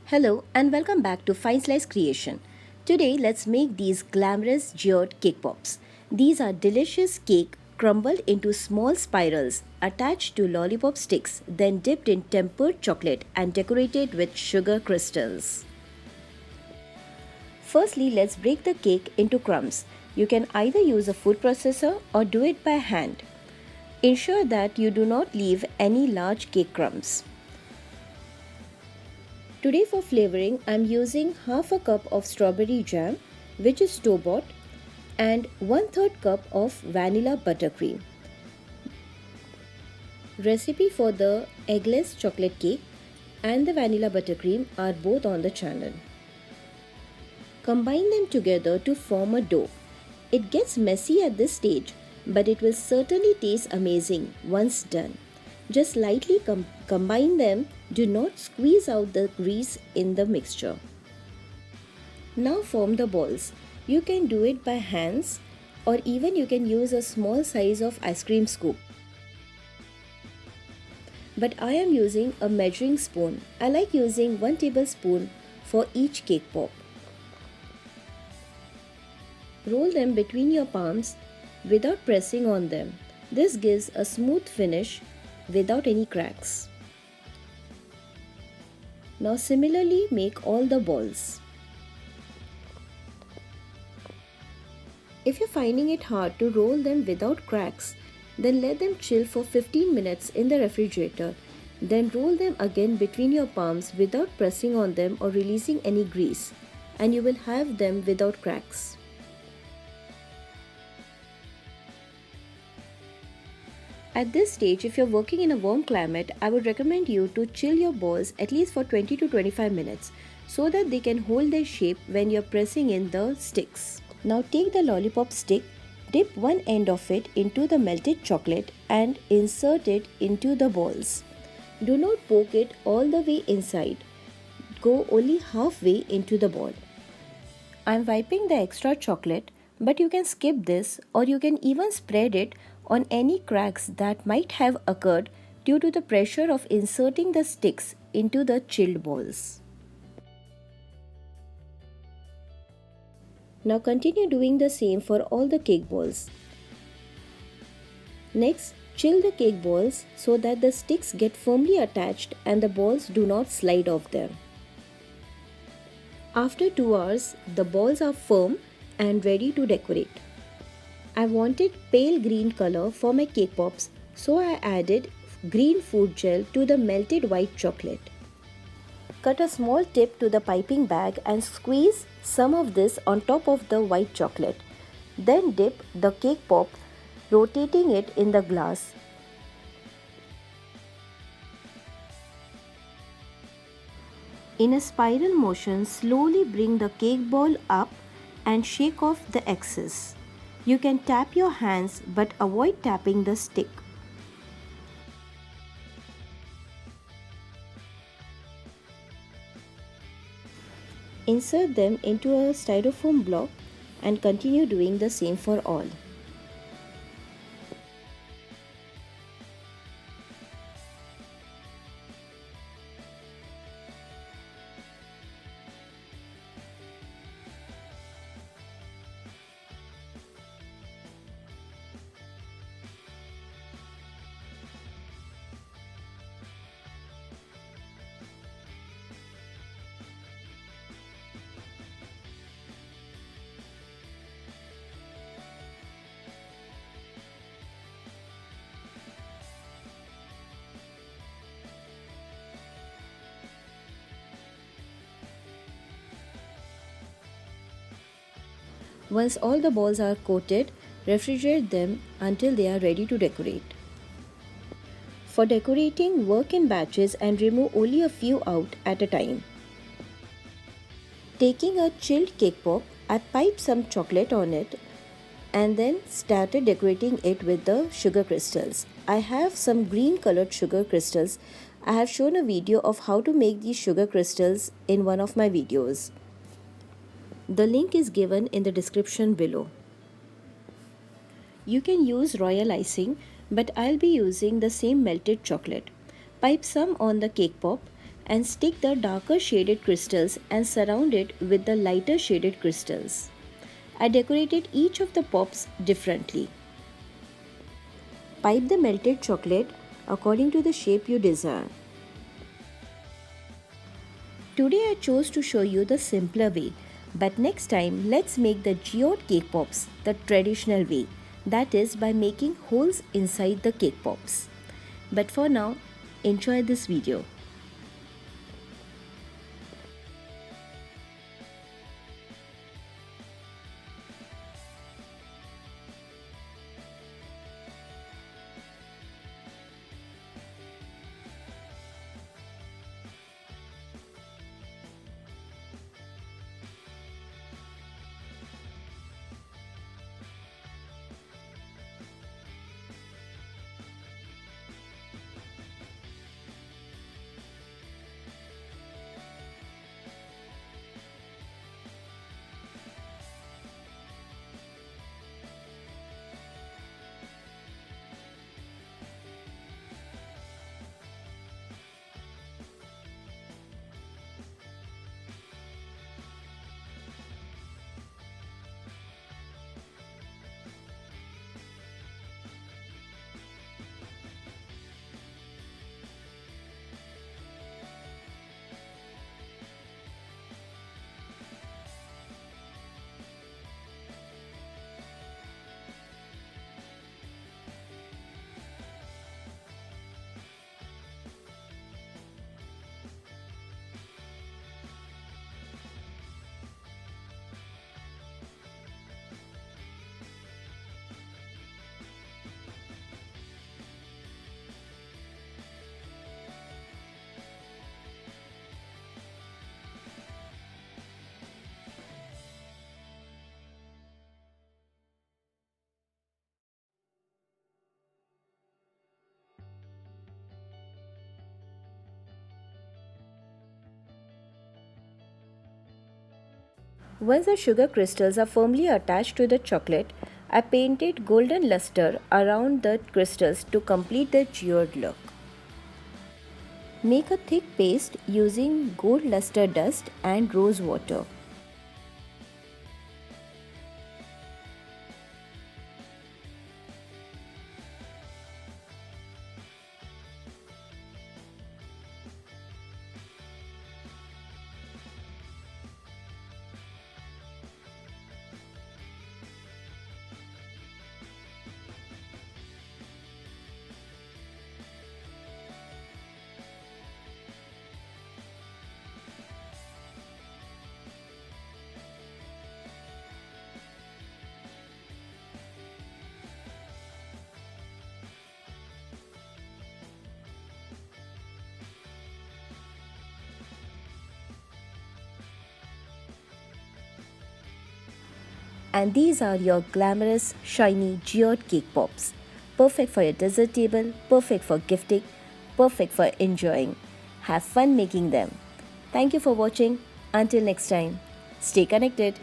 Hello and welcome back to Fine Slice Creation. Today let's make these glamorous geode cake pops. These are delicious cake crumbled into small spirals attached to lollipop sticks then dipped in tempered chocolate and decorated with sugar crystals. Firstly, let's break the cake into crumbs. You can either use a food processor or do it by hand. Ensure that you do not leave any large cake crumbs. Today for flavoring, I am using half a cup of strawberry jam, which is store-bought, and 1/3 cup of vanilla buttercream. Recipe for the eggless chocolate cake and the vanilla buttercream are both on the channel. Combine them together to form a dough. It gets messy at this stage, but it will certainly taste amazing once done. Just lightly combine them, do not squeeze out the grease in the mixture. Now form the balls. You can do it by hands or even you can use a small size of ice cream scoop. But I am using a measuring spoon. I like using 1 tablespoon for each cake pop. Roll them between your palms without pressing on them. This gives a smooth finish without any cracks. Now similarly make all the balls. If you're finding it hard to roll them without cracks, then let them chill for 15 minutes in the refrigerator. Then roll them again between your palms without pressing on them or releasing any grease, and you will have them without cracks. At this stage, if you're working in a warm climate, I would recommend you to chill your balls at least for 20 to 25 minutes so that they can hold their shape when you're pressing in the sticks. Now take the lollipop stick, dip one end of it into the melted chocolate and insert it into the balls. Do not poke it all the way inside. Go only halfway into the ball. I'm wiping the extra chocolate, but you can skip this or you can even spread it on any cracks that might have occurred due to the pressure of inserting the sticks into the chilled balls. Now continue doing the same for all the cake balls. Next, chill the cake balls so that the sticks get firmly attached and the balls do not slide off them. After 2 hours, the balls are firm and ready to decorate. I wanted pale green color for my cake pops, so I added green food gel to the melted white chocolate. Cut a small tip to the piping bag and squeeze some of this on top of the white chocolate. Then dip the cake pop, rotating it in the glass. In a spiral motion, slowly bring the cake ball up and shake off the excess. You can tap your hands but avoid tapping the stick. Insert them into a styrofoam block and continue doing the same for all. Once all the balls are coated, refrigerate them until they are ready to decorate. For decorating, work in batches and remove only a few out at a time. Taking a chilled cake pop, I piped some chocolate on it and then started decorating it with the sugar crystals. I have some green colored sugar crystals. I have shown a video of how to make these sugar crystals in one of my videos. The link is given in the description below. You can use royal icing, but I'll be using the same melted chocolate. Pipe some on the cake pop and stick the darker shaded crystals and surround it with the lighter shaded crystals. I decorated each of the pops differently. Pipe the melted chocolate according to the shape you desire. Today I chose to show you the simpler way, but next time let's make the geode cake pops the traditional way, that is by making holes inside the cake pops. But for now, enjoy this video. Once the sugar crystals are firmly attached to the chocolate, I painted golden luster around the crystals to complete the geode look. Make a thick paste using gold luster dust and rose water. And these are your glamorous, shiny geode cake pops. Perfect for your dessert table, perfect for gifting, perfect for enjoying. Have fun making them. Thank you for watching. Until next time, stay connected.